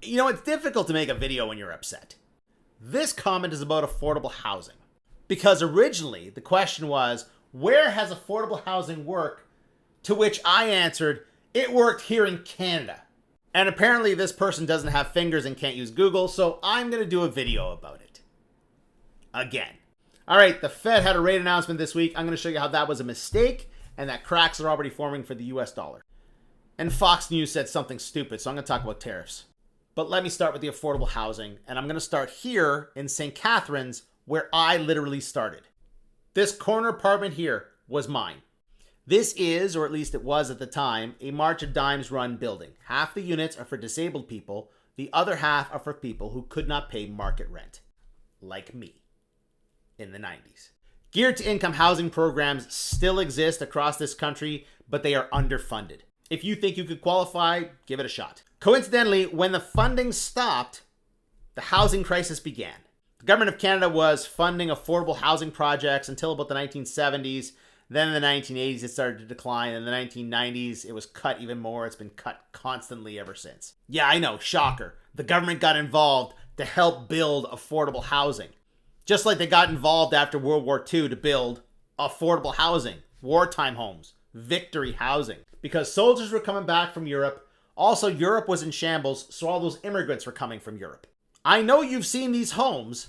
You know, it's difficult to make a video when you're upset. This comment is about affordable housing. Because originally, the question was, where has affordable housing worked? To which I answered, it worked here in Canada. And apparently this person doesn't have fingers and can't use Google, so I'm going to do a video about it. Again. All right, the Fed had a rate announcement this week. I'm going to show you how that was a mistake and that cracks are already forming for the US dollar. And Fox News said something stupid, so I'm going to talk about tariffs. But let me start with the affordable housing, and I'm going to start here in St. Catharines, where I literally started. This corner apartment here was mine. This is, or at least it was at the time, a March of Dimes run building. Half the units are for disabled people, the other half are for people who could not pay market rent. Like me. In the 90s. Geared to income housing programs still exist across this country, but they are underfunded. If you think you could qualify, give it a shot. Coincidentally, when the funding stopped, the housing crisis began. The government of Canada was funding affordable housing projects until about the 1970s. Then in the 1980s, it started to decline. In the 1990s, it was cut even more. It's been cut constantly ever since. Yeah, I know, shocker. The government got involved to help build affordable housing. Just like they got involved after World War II to build affordable housing, wartime homes, victory housing. Because soldiers were coming back from Europe. Also, Europe was in shambles, so all those immigrants were coming from Europe. I know you've seen these homes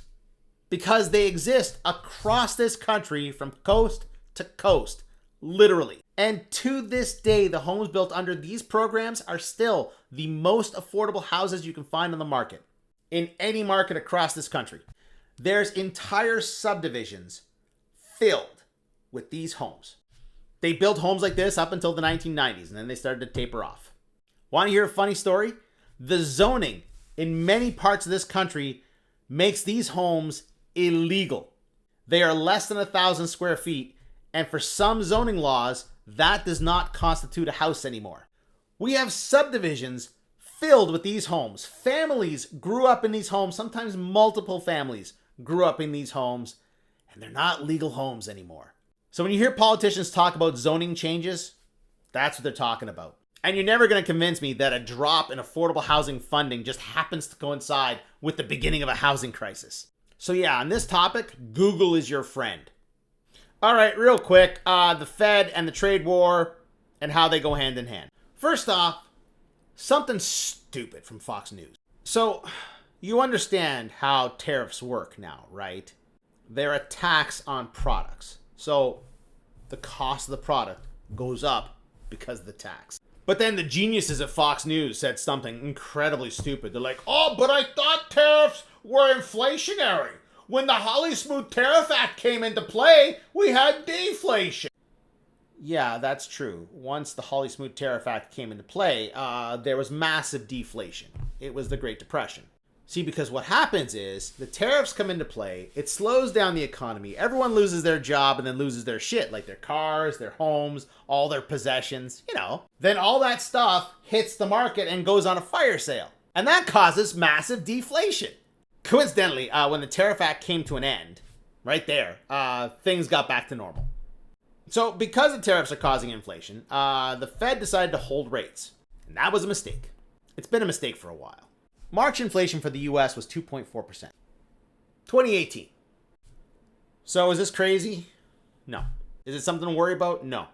because they exist across this country from coast to coast, literally. And to this day, the homes built under these programs are still the most affordable houses you can find on the market. In any market across this country. There's entire subdivisions filled with these homes. They built homes like this up until the 1990s, and then they started to taper off. Want to hear a funny story? The zoning in many parts of this country makes these homes illegal. They are less than 1,000 square feet, and for some zoning laws, that does not constitute a house anymore. We have subdivisions filled with these homes. Families grew up in these homes, sometimes multiple families grew up in these homes, and they're not legal homes anymore. So when you hear politicians talk about zoning changes, that's what they're talking about. And you're never going to convince me that a drop in affordable housing funding just happens to coincide with the beginning of a housing crisis. So yeah, on this topic, Google is your friend. All right, real quick, the Fed and the trade war and how they go hand in hand. First off, something stupid from Fox News. So you understand how tariffs work now, right? They're a tax on products. So the cost of the product goes up because of the tax. But then the geniuses at Fox News said something incredibly stupid. They're like, oh, but I thought tariffs were inflationary. When the Holly Smooth Tariff Act came into play, we had deflation. Yeah, that's true. Once the Holly Smooth Tariff Act came into play, there was massive deflation. It was the Great Depression. See, because what happens is the tariffs come into play, it slows down the economy, everyone loses their job and then loses their shit, like their cars, their homes, all their possessions, you know. Then all that stuff hits the market and goes on a fire sale. And that causes massive deflation. Coincidentally, when the Tariff Act came to an end, right there, things got back to normal. So because the tariffs are causing inflation, the Fed decided to hold rates. And that was a mistake. It's been a mistake for a while. March inflation for the US was 2.4%. 2018. So is this crazy? No. Is it something to worry about? No.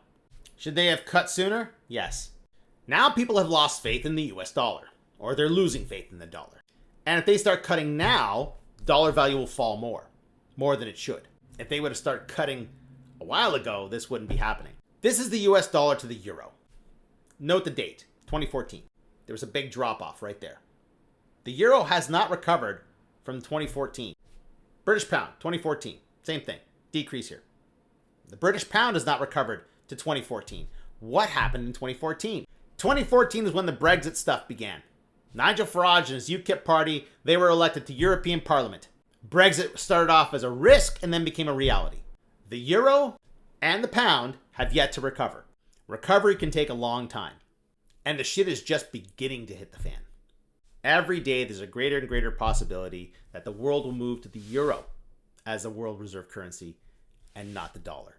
Should they have cut sooner? Yes. Now people have lost faith in the US dollar, or they're losing faith in the dollar. And if they start cutting now, dollar value will fall more than it should. If they would have started cutting a while ago, this wouldn't be happening. This is the US dollar to the euro. Note the date, 2014. There was a big drop off right there. The euro has not recovered from 2014. British pound, 2014. Same thing. Decrease here. The British pound has not recovered to 2014. What happened in 2014? 2014 is when the Brexit stuff began. Nigel Farage and his UKIP party, they were elected to European Parliament. Brexit started off as a risk and then became a reality. The euro and the pound have yet to recover. Recovery can take a long time. And the shit is just beginning to hit the fan. Every day, there's a greater and greater possibility that the world will move to the euro as the world reserve currency and not the dollar.